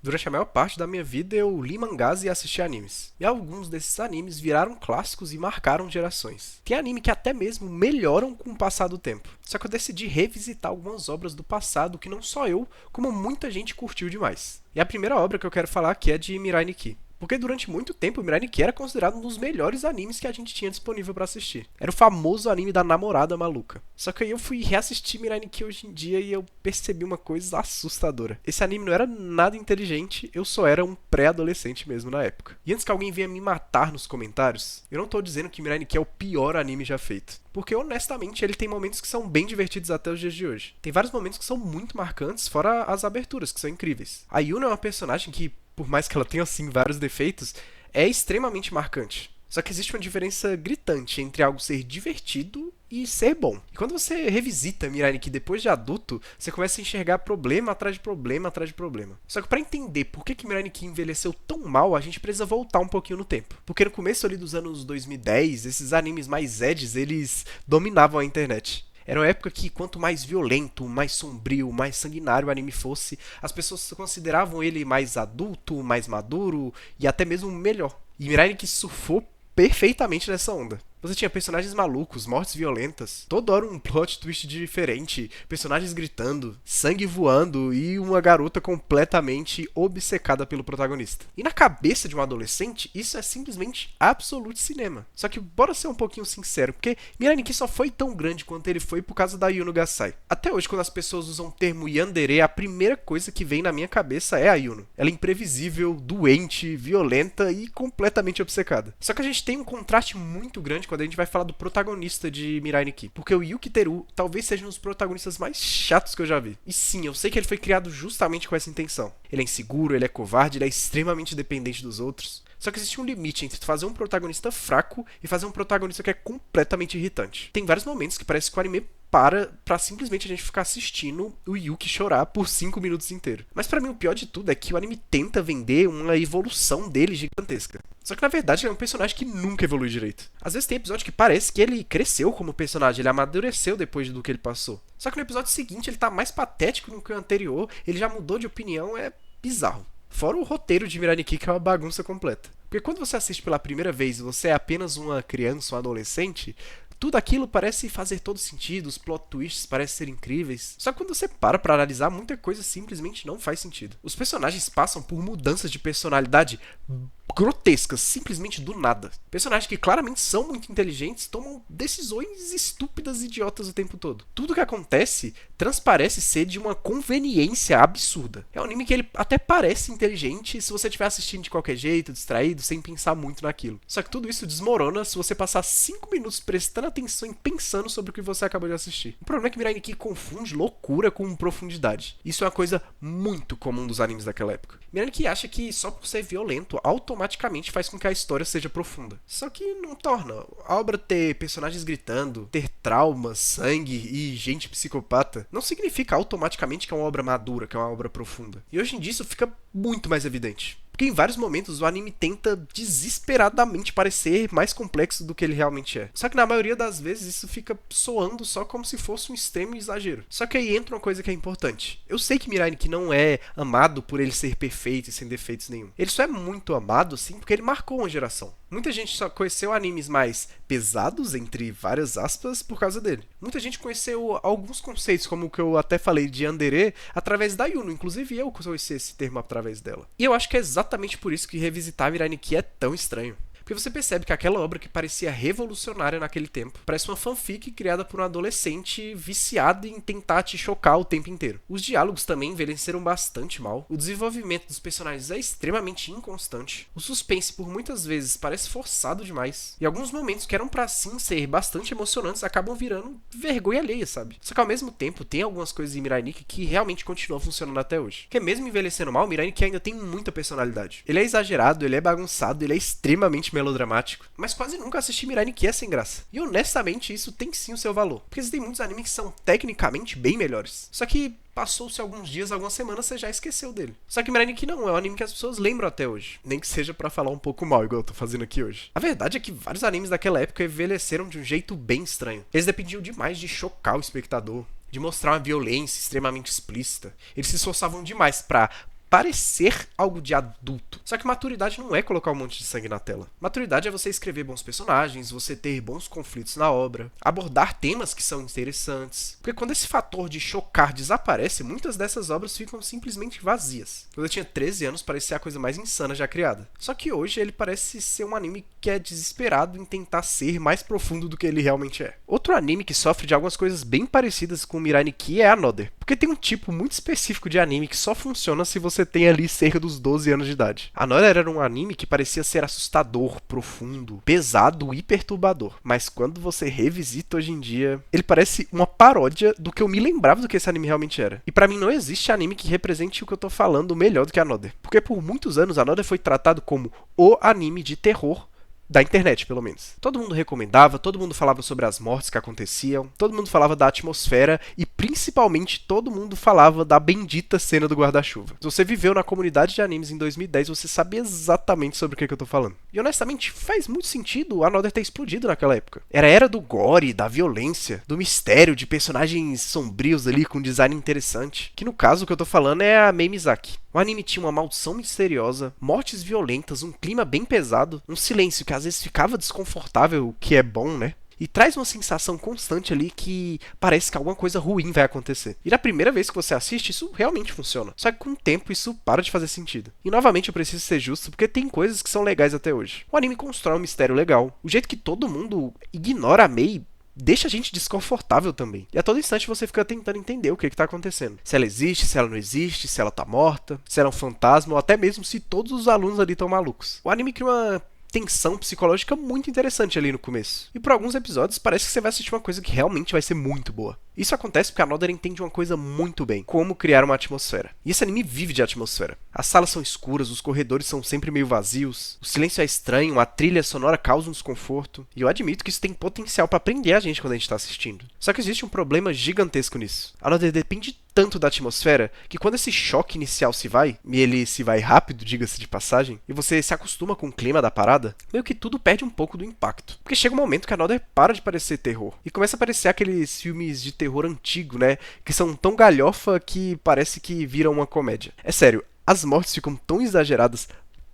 Durante a maior parte da minha vida eu li mangás e assisti animes. E alguns desses animes viraram clássicos e marcaram gerações. Tem anime que até mesmo melhoram com o passar do tempo. Só que eu decidi revisitar algumas obras do passado que não só eu, como muita gente curtiu demais. E a primeira obra que eu quero falar aqui é de Mirai Nikki. Porque durante muito tempo, o Mirai Nikki era considerado um dos melhores animes que a gente tinha disponível pra assistir. Era o famoso anime da namorada maluca. Só que aí eu fui reassistir Mirai Nikki hoje em dia e eu percebi uma coisa assustadora. Esse anime não era nada inteligente, eu só era um pré-adolescente mesmo na época. E antes que alguém venha me matar nos comentários, eu não tô dizendo que Mirai Nikki é o pior anime já feito. Porque honestamente ele tem momentos que são bem divertidos até os dias de hoje. Tem vários momentos que são muito marcantes, fora as aberturas, que são incríveis. A Yuna é uma personagem que, por mais que ela tenha assim vários defeitos, é extremamente marcante. Só que existe uma diferença gritante entre algo ser divertido e ser bom. E quando você revisita Mirai Nikki depois de adulto, você começa a enxergar problema atrás de problema atrás de problema. Só que para entender por que Mirai Nikki envelheceu tão mal, a gente precisa voltar um pouquinho no tempo. Porque no começo ali dos anos 2010, esses animes mais edges, eles dominavam a internet. Era uma época que quanto mais violento, mais sombrio, mais sanguinário o anime fosse, as pessoas consideravam ele mais adulto, mais maduro e até mesmo melhor. E Mirai Nikki surfou perfeitamente nessa onda. Você tinha personagens malucos, mortes violentas, toda hora um plot twist diferente, personagens gritando, sangue voando e uma garota completamente obcecada pelo protagonista. E na cabeça de um adolescente, isso é simplesmente absolute cinema. Só que bora ser um pouquinho sincero, porque Mirai Nikki só foi tão grande quanto ele foi por causa da Yuno Gasai. Até hoje, quando as pessoas usam o termo yandere, a primeira coisa que vem na minha cabeça é a Yuno. Ela é imprevisível, doente, violenta e completamente obcecada. Só que a gente tem um contraste muito grande quando a gente vai falar do protagonista de Mirai Nikki. Porque o Yuki Teru talvez seja um dos protagonistas mais chatos que eu já vi. E sim, eu sei que ele foi criado justamente com essa intenção. Ele é inseguro, ele é covarde, ele é extremamente dependente dos outros. Só que existe um limite entre fazer um protagonista fraco e fazer um protagonista que é completamente irritante. Tem vários momentos que parece que o anime para pra simplesmente a gente ficar assistindo o Yuki chorar por 5 minutos inteiro. Mas pra mim o pior de tudo é que o anime tenta vender uma evolução dele gigantesca. Só que na verdade ele é um personagem que nunca evolui direito. Às vezes tem episódio que parece que ele cresceu como personagem, ele amadureceu depois do que ele passou. Só que no episódio seguinte ele tá mais patético do que o anterior, ele já mudou de opinião, é bizarro. Fora o roteiro de Mirai Nikki, que é uma bagunça completa. Porque quando você assiste pela primeira vez e você é apenas uma criança, um adolescente, tudo aquilo parece fazer todo sentido, os plot twists parecem ser incríveis. Só que quando você para pra analisar, muita coisa simplesmente não faz sentido. Os personagens passam por mudanças de personalidade grotescas, simplesmente do nada. Personagens que claramente são muito inteligentes tomam decisões estúpidas e idiotas o tempo todo. Tudo que acontece transparece ser de uma conveniência absurda. É um anime que ele até parece inteligente se você estiver assistindo de qualquer jeito, distraído, sem pensar muito naquilo. Só que tudo isso desmorona se você passar 5 minutos prestando atenção e pensando sobre o que você acabou de assistir. O problema é que Mirai Nikki confunde loucura com profundidade. Isso é uma coisa muito comum dos animes daquela época. Mirai Nikki acha que só por ser violento, automaticamente faz com que a história seja profunda. Só que não torna. A obra ter personagens gritando, ter traumas, sangue e gente psicopata, não significa automaticamente que é uma obra madura, que é uma obra profunda. E hoje em dia isso fica muito mais evidente. Porque em vários momentos o anime tenta desesperadamente parecer mais complexo do que ele realmente é. Só que na maioria das vezes isso fica soando só como se fosse um extremo exagero. Só que aí entra uma coisa que é importante. Eu sei que Mirai Nikki não é amado por ele ser perfeito e sem defeitos nenhum. Ele só é muito amado, sim, porque ele marcou uma geração. Muita gente só conheceu animes mais pesados, entre várias aspas, por causa dele. Muita gente conheceu alguns conceitos, como o que eu até falei de Yandere, através da Yuno. Inclusive eu conheci esse termo através dela. E eu acho que é exatamente por isso que revisitar Mirai Nikki é tão estranho. Porque você percebe que aquela obra que parecia revolucionária naquele tempo parece uma fanfic criada por um adolescente viciado em tentar te chocar o tempo inteiro. Os diálogos também envelheceram bastante mal. O desenvolvimento dos personagens é extremamente inconstante. O suspense por muitas vezes parece forçado demais. E alguns momentos que eram pra sim ser bastante emocionantes acabam virando vergonha alheia, sabe? Só que ao mesmo tempo tem algumas coisas em Mirai Nikki que realmente continuam funcionando até hoje. Porque mesmo envelhecendo mal, Mirai Nikki ainda tem muita personalidade. Ele é exagerado, ele é bagunçado, ele é extremamente melodramático, mas quase nunca assisti Mirai Nikki é sem graça. E honestamente, isso tem sim o seu valor, porque existem muitos animes que são tecnicamente bem melhores. Só que passou-se alguns dias, algumas semanas, você já esqueceu dele. Só que Mirai Nikki não é um anime que as pessoas lembram até hoje, nem que seja pra falar um pouco mal, igual eu tô fazendo aqui hoje. A verdade é que vários animes daquela época envelheceram de um jeito bem estranho. Eles dependiam demais de chocar o espectador, de mostrar uma violência extremamente explícita. Eles se esforçavam demais pra parecer algo de adulto. Só que maturidade não é colocar um monte de sangue na tela. Maturidade é você escrever bons personagens, você ter bons conflitos na obra, abordar temas que são interessantes. Porque quando esse fator de chocar desaparece, muitas dessas obras ficam simplesmente vazias. Quando eu tinha 13 anos, parecia a coisa mais insana já criada. Só que hoje ele parece ser um anime que é desesperado em tentar ser mais profundo do que ele realmente é. Outro anime que sofre de algumas coisas bem parecidas com Mirai Nikki é Another. Porque tem um tipo muito específico de anime que só funciona se você tem ali cerca dos 12 anos de idade. Another era um anime que parecia ser assustador, profundo, pesado e perturbador. Mas quando você revisita hoje em dia, ele parece uma paródia do que eu me lembrava do que esse anime realmente era. E pra mim não existe anime que represente o que eu tô falando melhor do que Another. Porque por muitos anos Another foi tratado como o anime de terror da internet, pelo menos. Todo mundo recomendava, todo mundo falava sobre as mortes que aconteciam, todo mundo falava da atmosfera e, principalmente, todo mundo falava da bendita cena do guarda-chuva. Se você viveu na comunidade de animes em 2010, você sabe exatamente sobre o que eu tô falando. E, honestamente, faz muito sentido o Another ter explodido naquela época. Era a era do gore, da violência, do mistério, de personagens sombrios ali com design interessante. Que, no caso, o que eu tô falando é a Mei Mizaki. O anime tinha uma maldição misteriosa, mortes violentas, um clima bem pesado, um silêncio que às vezes ficava desconfortável, o que é bom, né? E traz uma sensação constante ali que parece que alguma coisa ruim vai acontecer. E na primeira vez que você assiste, isso realmente funciona. Só que com o tempo isso para de fazer sentido. E novamente eu preciso ser justo, porque tem coisas que são legais até hoje. O anime constrói um mistério legal. O jeito que todo mundo ignora a Mei deixa a gente desconfortável também. E a todo instante você fica tentando entender o que está acontecendo. Se ela existe, se ela não existe, se ela tá morta, se ela é um fantasma, ou até mesmo se todos os alunos ali estão malucos. O anime cria uma tensão psicológica muito interessante ali no começo. E por alguns episódios parece que você vai assistir uma coisa que realmente vai ser muito boa. Isso acontece porque a Another entende uma coisa muito bem, como criar uma atmosfera. E esse anime vive de atmosfera. As salas são escuras, os corredores são sempre meio vazios, o silêncio é estranho, a trilha sonora causa um desconforto. E eu admito que isso tem potencial para prender a gente quando a gente está assistindo. Só que existe um problema gigantesco nisso. A Another depende tanto da atmosfera que quando esse choque inicial se vai, e ele se vai rápido, diga-se de passagem, e você se acostuma com o clima da parada, meio que tudo perde um pouco do impacto. Porque chega um momento que a Another para de parecer terror, e começa a parecer aqueles filmes de terror antigo, né, que são tão galhofa que parece que viram uma comédia. É sério, as mortes ficam tão exageradas,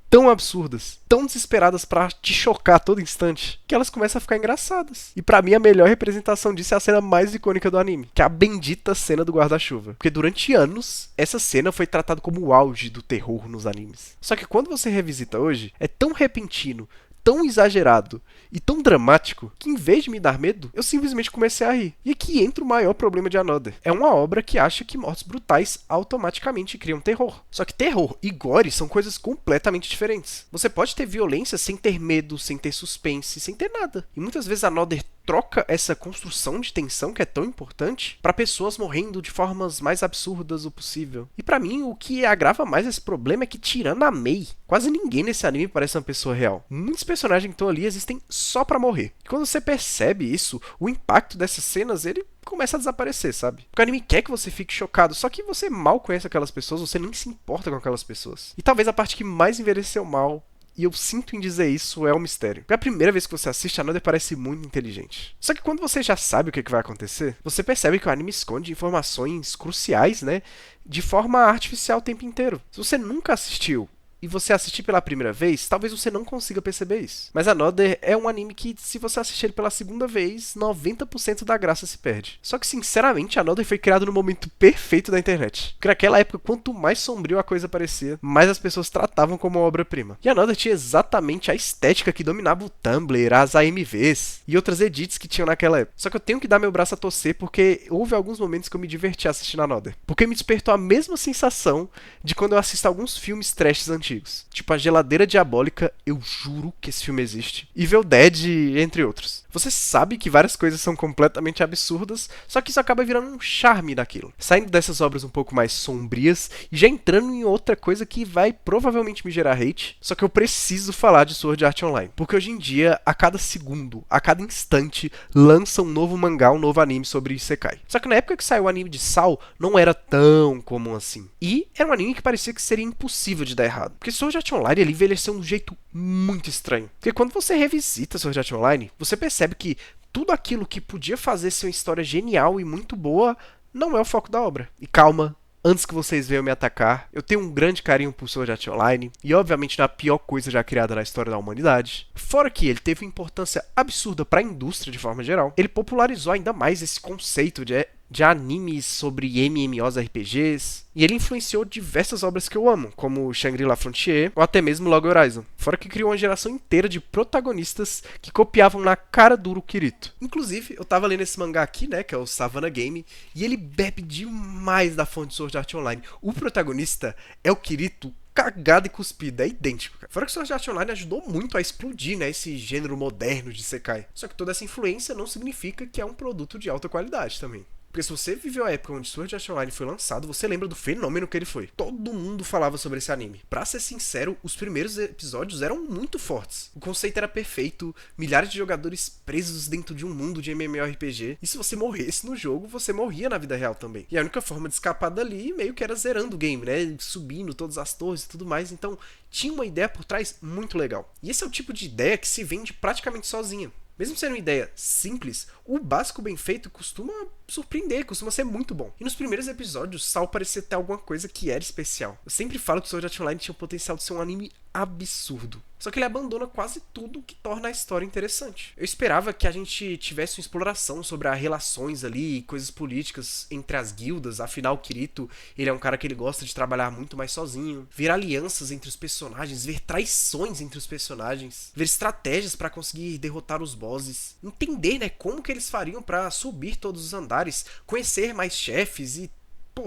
tão absurdas, tão desesperadas pra te chocar a todo instante, que elas começam a ficar engraçadas. E pra mim a melhor representação disso é a cena mais icônica do anime, que é a bendita cena do guarda-chuva. Porque durante anos, essa cena foi tratada como o auge do terror nos animes. Só que quando você revisita hoje, é tão repentino, tão exagerado e tão dramático que, em vez de me dar medo, eu simplesmente comecei a rir. E aqui entra o maior problema de Another. É uma obra que acha que mortes brutais automaticamente criam terror. Só que terror e gore são coisas completamente diferentes. Você pode ter violência sem ter medo, sem ter suspense, sem ter nada. E muitas vezes Another troca essa construção de tensão que é tão importante para pessoas morrendo de formas mais absurdas o possível. E para mim, o que agrava mais esse problema é que, tirando a Mei, quase ninguém nesse anime parece uma pessoa real. Muitos personagens que estão ali existem só pra morrer. E quando você percebe isso, o impacto dessas cenas, ele começa a desaparecer, sabe? Porque o anime quer que você fique chocado, só que você mal conhece aquelas pessoas, você nem se importa com aquelas pessoas. E talvez a parte que mais envelheceu mal, e eu sinto em dizer isso, é o mistério. Porque a primeira vez que você assiste, a Another parece muito inteligente. Só que quando você já sabe o que vai acontecer, você percebe que o anime esconde informações cruciais, né? De forma artificial o tempo inteiro. Se você nunca assistiu e você assistir pela primeira vez, talvez você não consiga perceber isso. Mas Another é um anime que, se você assistir ele pela segunda vez, 90% da graça se perde. Só que, sinceramente, Another foi criado no momento perfeito da internet. Porque naquela época, quanto mais sombrio a coisa parecia, mais as pessoas tratavam como uma obra-prima. E Another tinha exatamente a estética que dominava o Tumblr, as AMVs e outras edits que tinham naquela época. Só que eu tenho que dar meu braço a torcer porque houve alguns momentos que eu me diverti assistindo Another. Porque me despertou a mesma sensação de quando eu assisto alguns filmes trashes antigos. Tipo A Geladeira Diabólica, eu juro que esse filme existe. Evil Dead, entre outros. Você sabe que várias coisas são completamente absurdas, só que isso acaba virando um charme daquilo. Saindo dessas obras um pouco mais sombrias e já entrando em outra coisa que vai provavelmente me gerar hate, só que eu preciso falar de Sword Art Online. Porque hoje em dia, a cada segundo, a cada instante, lança um novo mangá, um novo anime sobre Isekai. Só que na época que saiu o anime de Sao, não era tão comum assim. E era um anime que parecia que seria impossível de dar errado. Porque Sword Art Online ele envelheceu de um jeito muito estranho. Porque quando você revisita Sword Art Online, você percebe que tudo aquilo que podia fazer ser uma história genial e muito boa não é o foco da obra. E calma, antes que vocês venham me atacar, eu tenho um grande carinho por Sword Art Online, e obviamente não é a pior coisa já criada na história da humanidade. Fora que ele teve uma importância absurda para a indústria de forma geral, ele popularizou ainda mais esse conceito de animes sobre MMOs RPGs, e ele influenciou diversas obras que eu amo, como Shangri-La Frontier ou até mesmo Log Horizon. Fora que criou uma geração inteira de protagonistas que copiavam na cara dura o Kirito. Inclusive, eu tava lendo esse mangá aqui, né, que é o Savannah Game, e ele bebe demais da fonte de Sword Art Online. O protagonista é o Kirito cagado e cuspido, é idêntico, cara. Fora que Sword Art Online ajudou muito a explodir, né, esse gênero moderno de Isekai. Só que toda essa influência não significa que é um produto de alta qualidade também. Porque se você viveu a época onde Sword Art Online foi lançado, você lembra do fenômeno que ele foi. Todo mundo falava sobre esse anime. Pra ser sincero, os primeiros episódios eram muito fortes. O conceito era perfeito, milhares de jogadores presos dentro de um mundo de MMORPG, e se você morresse no jogo, você morria na vida real também. E a única forma de escapar dali meio que era zerando o game, né? Subindo todas as torres e tudo mais, então tinha uma ideia por trás muito legal. E esse é o tipo de ideia que se vende praticamente sozinha. Mesmo sendo uma ideia simples, o básico bem feito costuma surpreender, costuma ser muito bom. E nos primeiros episódios, Sal parecia ter alguma coisa que era especial. Eu sempre falo que Sword Art Online tinha o potencial de ser um anime absurdo. Só que ele abandona quase tudo que torna a história interessante. Eu esperava que a gente tivesse uma exploração sobre as relações ali, coisas políticas entre as guildas, afinal o Kirito, ele é um cara que ele gosta de trabalhar muito mais sozinho, ver alianças entre os personagens, ver traições entre os personagens, ver estratégias pra conseguir derrotar os bosses, entender, né, como que eles fariam pra subir todos os andares, conhecer mais chefes e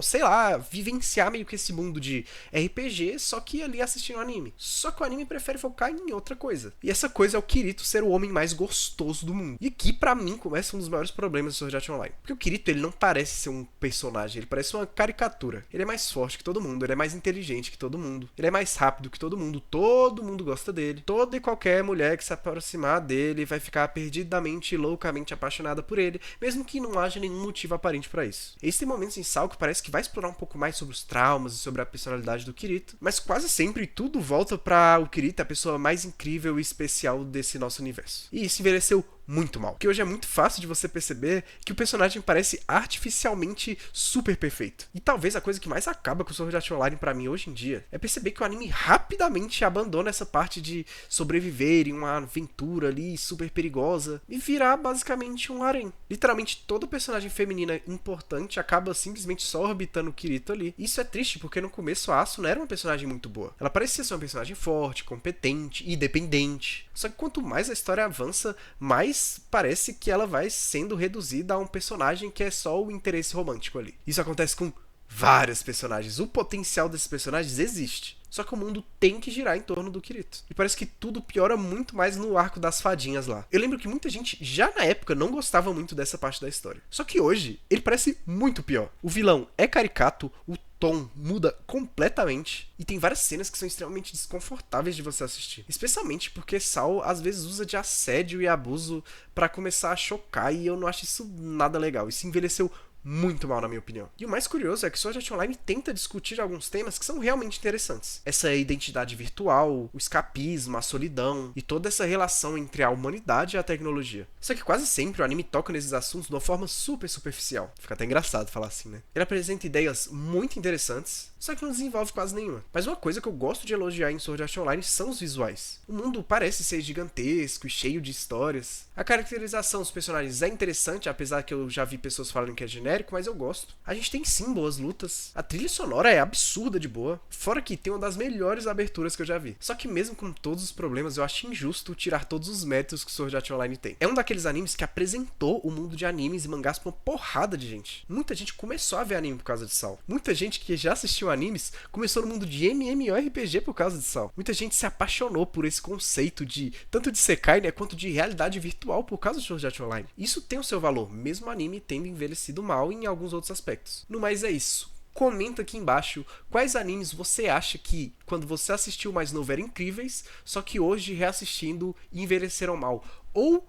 sei lá, vivenciar meio que esse mundo de RPG, só que ali assistindo anime. Só que o anime prefere focar em outra coisa. E essa coisa é o Kirito ser o homem mais gostoso do mundo. E aqui, pra mim, começa um dos maiores problemas do Sword Art Online. Porque o Kirito, ele não parece ser um personagem, ele parece uma caricatura. Ele é mais forte que todo mundo, ele é mais inteligente que todo mundo, ele é mais rápido que todo mundo gosta dele. Toda e qualquer mulher que se aproximar dele vai ficar perdidamente e loucamente apaixonada por ele, mesmo que não haja nenhum motivo aparente pra isso. Esse tem momentos em Sal que parece que vai explorar um pouco mais sobre os traumas e sobre a personalidade do Kirito, mas quase sempre tudo volta pra o Kirito, a pessoa mais incrível e especial desse nosso universo. E isso envelheceu muito mal. Porque hoje é muito fácil de você perceber que o personagem parece artificialmente super perfeito. E talvez a coisa que mais acaba com o Sword Art Online pra mim hoje em dia é perceber que o anime rapidamente abandona essa parte de sobreviver em uma aventura ali super perigosa e virar basicamente um harém. Literalmente toda personagem feminina importante acaba simplesmente só orbitando o Kirito ali. E isso é triste porque no começo a Asuna era uma personagem muito boa. Ela parecia ser uma personagem forte, competente e independente. Só que quanto mais a história avança, mais parece que ela vai sendo reduzida a um personagem que é só o interesse romântico ali. Isso acontece com vários personagens. O potencial desses personagens existe. Só que o mundo tem que girar em torno do Kirito. E parece que tudo piora muito mais no arco das fadinhas lá. Eu lembro que muita gente, já na época, não gostava muito dessa parte da história. Só que hoje, ele parece muito pior. O vilão é caricato, o tom muda completamente e tem várias cenas que são extremamente desconfortáveis de você assistir. Especialmente porque Sal às vezes usa de assédio e abuso pra começar a chocar e eu não acho isso nada legal. Isso envelheceu muito mal, na minha opinião. E o mais curioso é que Sword Art Online tenta discutir alguns temas que são realmente interessantes. Essa identidade virtual, o escapismo, a solidão e toda essa relação entre a humanidade e a tecnologia. Só que quase sempre o anime toca nesses assuntos de uma forma super superficial. Fica até engraçado falar assim, né? Ele apresenta ideias muito interessantes, só que não desenvolve quase nenhuma. Mas uma coisa que eu gosto de elogiar em Sword Art Online são os visuais. O mundo parece ser gigantesco e cheio de histórias. A caracterização dos personagens é interessante, apesar que eu já vi pessoas falando que é genérico, mas eu gosto. A gente tem sim boas lutas. A trilha sonora é absurda de boa. Fora que tem uma das melhores aberturas que eu já vi. Só que mesmo com todos os problemas, eu acho injusto tirar todos os méritos que Sword Art Online tem. É um daqueles animes que apresentou o mundo de animes e mangás pra uma porrada de gente. Muita gente começou a ver anime por causa de Sal. Muita gente que já assistiu animes começou no mundo de MMORPG por causa de Sal. Muita gente se apaixonou por esse conceito de tanto de Sekai, né, quanto de realidade virtual por causa de Sword Art Online. Isso tem o seu valor, mesmo o anime tendo envelhecido mal em alguns outros aspectos. No mais é isso. Comenta aqui embaixo quais animes você acha que, quando você assistiu mais novo, eram incríveis, só que hoje, reassistindo, envelheceram mal. Ou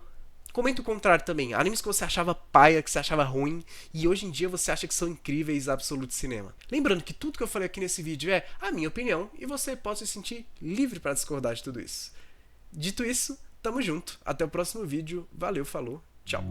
comenta o contrário também. Animes que você achava paia, que você achava ruim, e hoje em dia você acha que são incríveis absoluto cinema. Lembrando que tudo que eu falei aqui nesse vídeo é a minha opinião, e você pode se sentir livre para discordar de tudo isso. Dito isso, tamo junto. Até o próximo vídeo. Valeu, falou, tchau.